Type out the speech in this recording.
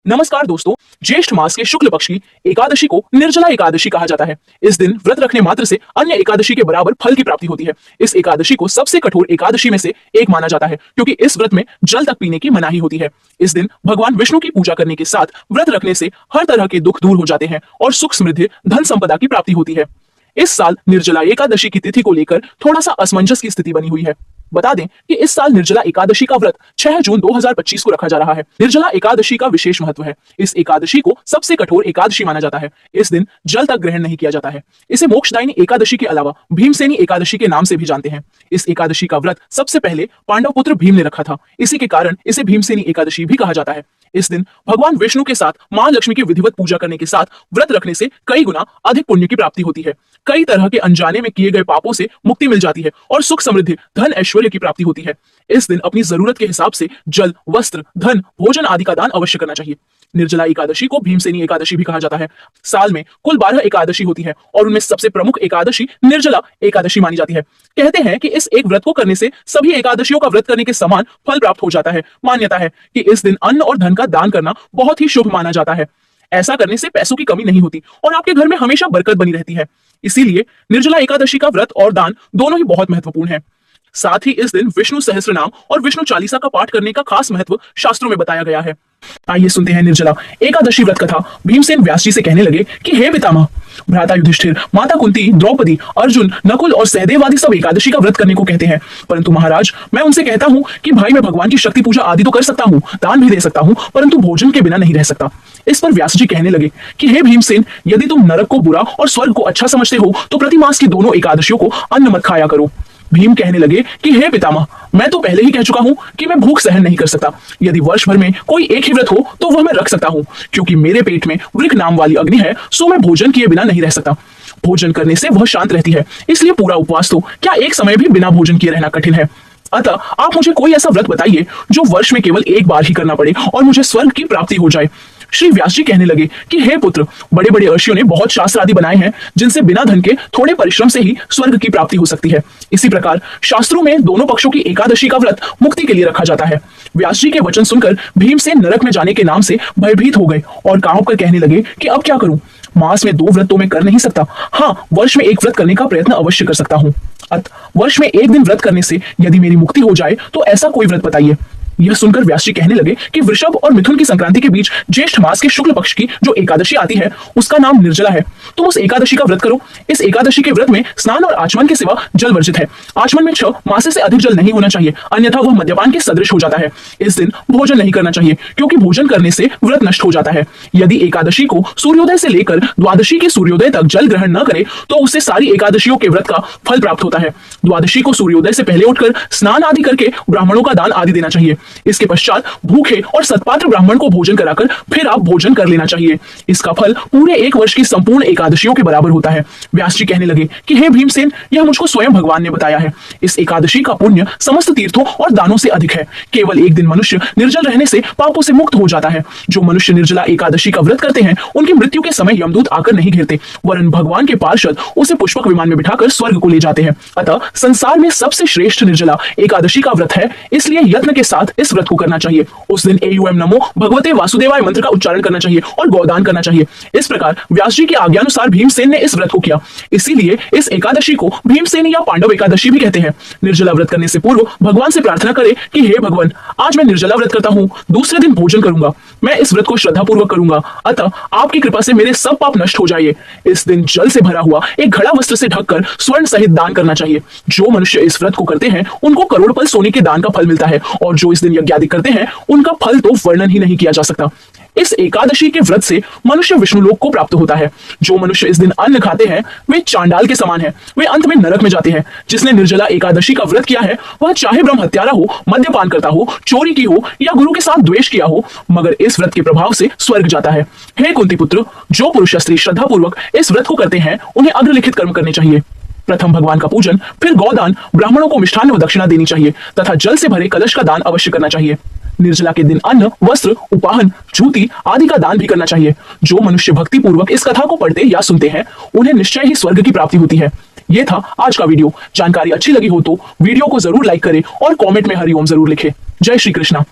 नमस्कार दोस्तों। ज्येष्ठ मास के शुक्ल पक्ष की एकादशी को निर्जला एकादशी कहा जाता है। इस दिन व्रत रखने मात्र से अन्य एकादशी के बराबर फल की प्राप्ति होती है। इस एकादशी को सबसे कठोर एकादशी में से एक माना जाता है, क्योंकि इस व्रत में जल तक पीने की मनाही होती है। इस दिन भगवान विष्णु की पूजा करने के साथ व्रत रखने से हर तरह के दुख दूर हो जाते हैं और सुख समृद्धि धन संपदा की प्राप्ति होती है। इस साल निर्जला एकादशी की तिथि को लेकर थोड़ा सा असमंजस की स्थिति बनी हुई है। बता दें कि इस साल निर्जला एकादशी का व्रत 6 जून 2025 को रखा जा रहा है। निर्जला एकादशी का विशेष महत्व है। इस एकादशी को सबसे कठोर एकादशी माना जाता है। इस दिन जल तक ग्रहण नहीं किया जाता है। इसे मोक्षदायिनी एकादशी के अलावा भीमसेनी एकादशी के नाम से भी जानते हैं। इस एकादशी का व्रत सबसे पहले पांडव पुत्र भीम ने रखा था। इसी के कारण इसे भीमसेनी एकादशी भी कहा जाता है। इस दिन भगवान विष्णु के साथ मां लक्ष्मी की विधिवत पूजा करने के साथ व्रत रखने से कई गुना अधिक पुण्य की प्राप्ति होती है। कई तरह के अनजाने में किए गए पापों से मुक्ति मिल जाती है और सुख समृद्धि धन ऐश्वर्य की प्राप्ति होती है। इस दिन अपनी जरूरत के हिसाब से जल, वस्त्र, धन, भोजन आदि का दान अवश्य करना चाहिए। निर्जला एकादशी को भीमसेनी एकादशी भी कहा जाता है। साल में कुल 12 एकादशी होती है और उनमें सबसे प्रमुख एकादशी निर्जला एकादशी मानी जाती है। कहते हैं कि इस एक व्रत को करने से सभी एकादशियों का व्रत करने के समान फल प्राप्त हो जाता है। मान्यता है कि इस दिन अन्न और धन का दान करना बहुत ही शुभ माना जाता है। ऐसा करने से पैसों की कमी नहीं होती और आपके घर में हमेशा बरकत बनी रहती है। इसीलिए निर्जला एकादशी का व्रत और दान दोनों ही बहुत महत्वपूर्ण है। साथ ही इस दिन विष्णु सहस्त्र नाम और विष्णु चालीसा का पाठ करने का खास महत्व शास्त्रों में बताया गया है। आइए सुनते हैं निर्जला एकादशी व्रत कथा। भीमसेन व्यास जी से कहने लगे कि हे पितामह, भ्राता युधिष्ठिर, माता कुंती, द्रौपदी, अर्जुन, नकुल और सहदेव आदि सब एकादशी का व्रत करने को कहते हैं, परंतु महाराज मैं उनसे कहता हूँ कि भाई मैं भगवान की शक्ति पूजा आदि तो कर सकता हूँ, दान भी दे सकता हूँ, परंतु भोजन के बिना नहीं रह सकता। इस पर व्यास जी कहने लगे कि हे भीमसेन, यदि तुम नरक को बुरा और स्वर्ग को अच्छा समझते हो तो प्रतिमास की दोनों एकादशियों को अन्न मत खाया करो। भीम कहने लगे कि हे पितामह, मैं तो पहले ही कह चुका हूं कि मैं भूख सहन नहीं कर सकता। यदि वर्ष भर में कोई एक ही व्रत हो तो वह मैं रख सकता हूं, क्योंकि मेरे पेट में वृक नाम वाली अग्नि है, सो मैं भोजन किए बिना नहीं रह सकता। भोजन करने से वह शांत रहती है, इसलिए पूरा उपवास तो क्या एक समय भी बिना भोजन किए रहना कठिन है। अतः आप मुझे कोई ऐसा व्रत बताइए जो वर्ष में केवल एक बार ही करना पड़े और मुझे स्वर्ग की प्राप्ति हो जाए। श्री व्यास जी कहने लगे कि हे पुत्र, बड़े बड़े ऋषियों ने बहुत शास्त्र आदि बनाए हैं जिनसे बिना धन के थोड़े परिश्रम से ही स्वर्ग की प्राप्ति हो सकती है। इसी प्रकार शास्त्रों में दोनों पक्षों की एकादशी का व्रत मुक्ति के लिए रखा जाता है। व्यास जी के वचन सुनकर भीमसेन नरक में जाने के नाम से भयभीत हो गए और कांप कर कहने लगे कि अब क्या करूं? मास में 2 व्रत तो मैं कर नहीं सकता, हाँ वर्ष में एक व्रत करने का प्रयत्न अवश्य कर सकता हूँ। वर्ष में एक दिन व्रत करने से यदि मेरी मुक्ति हो जाए तो ऐसा कोई व्रत बताइए। यह सुनकर व्यास जी कहने लगे कि वृषभ और मिथुन की संक्रांति के बीच ज्येष्ठ मास के शुक्ल पक्ष की जो एकादशी आती है उसका नाम निर्जला है। तुम उस एकादशी का व्रत करो। इस एकादशी के व्रत में स्नान और आचमन के सिवा जल वर्जित है। आचमन में 6 मासे से अधिक जल नहीं होना चाहिए, अन्यथा वह मद्यपान के सदृश हो जाता है। इस दिन भोजन नहीं करना चाहिए, क्योंकि भोजन करने से व्रत नष्ट हो जाता है। यदि एकादशी को सूर्योदय से लेकर द्वादशी के सूर्योदय तक जल ग्रहण न करे तो उससे सारी एकादशियों के व्रत का फल प्राप्त होता है। द्वादशी को सूर्योदय से पहले उठकर स्नान आदि करके ब्राह्मणों का दान आदि देना चाहिए। इसके पश्चात भूखे और सत्पात्र ब्राह्मण को भोजन कराकर फिर आप भोजन कर लेना चाहिए। इसका फल पूरे एक वर्ष की संपूर्ण एकादशियों के बराबर होता है। व्यास जी कहने लगे कि हे भीमसेन, यह मुझको स्वयं भगवान ने बताया है। इस एकादशी का पुण्य समस्त तीर्थों और दानों से अधिक है। केवल एक दिन मनुष्य निर्जल रहने से पापों से मुक्त हो जाता है। जो मनुष्य निर्जला एकादशी का व्रत करते हैं उनकी मृत्यु के समय यमदूत आकर नहीं घेरते, वरन भगवान के पार्षद उसे पुष्पक विमान में बिठाकर स्वर्ग को ले जाते हैं। अतः संसार में सबसे श्रेष्ठ निर्जला एकादशी का व्रत है, इसलिए यत्न के साथ इस व्रत को करना चाहिए। उस दिन एयूएम नमो भगवते वासुदेवाय मंत्र का उच्चारण करना चाहिए और गोदान करना चाहिए। इस प्रकार व्यास जी की आज्ञानुसार भीमसेन ने इस व्रत को किया। इसीलिए इस एकादशी को भीमसेनी या पांडव एकादशी भी कहते हैं। निर्जला व्रत करने से पूर्व भगवान से प्रार्थना करें कि हे भगवान, आज मैं निर्जला व्रत करता हूँ, दूसरे दिन भोजन करूंगा। मैं इस व्रत को श्रद्धा पूर्वक करूंगा, अतः आपकी कृपा से मेरे सब पाप नष्ट हो जाइए। इस दिन जल से भरा हुआ एक घड़ा वस्त्र से ढककर स्वर्ण सहित दान करना चाहिए। जो मनुष्य इस व्रत को करते हैं उनको करोड़पल सोने के दान का फल मिलता है, और जो इस दिन यज्ञ आदि करते हैं उनका फल तो वर्णन ही नहीं किया जा सकता। इस एकादशी के व्रत से मनुष्य विष्णु लोक को प्राप्त होता है। जो मनुष्य इस दिन अन्न खाते हैं वे चांडाल के समान हैं, वे अंत में नरक में जाते हैं। जिसने निर्जला एकादशी का व्रत किया है वह चाहे ब्रह्म हत्यारा हो, मद्यपान करता हो, चोरी की हो या गुरु के साथ द्वेष किया हो, मगर इस व्रत के प्रभाव से स्वर्ग जाता है। हे कुंती पुत्र, जो पुरुष स्त्री श्रद्धा पूर्वक इस व्रत को करते हैं उन्हें अग्रलिखित कर्म करने चाहिए। प्रथम भगवान का पूजन, फिर गौदान, ब्राह्मणों को मिष्ठान्न व दक्षिणा देनी चाहिए तथा जल से भरे कलश का दान अवश्य करना चाहिए। निर्जला के दिन अन्न, वस्त्र, उपाहन, जूती आदि का दान भी करना चाहिए। जो मनुष्य भक्ति पूर्वक इस कथा को पढ़ते या सुनते हैं उन्हें निश्चय ही स्वर्ग की प्राप्ति होती है। ये था आज का वीडियो। जानकारी अच्छी लगी हो तो वीडियो को जरूर लाइक करें और कमेंट में हरिओम जरूर लिखें। जय श्री कृष्णा।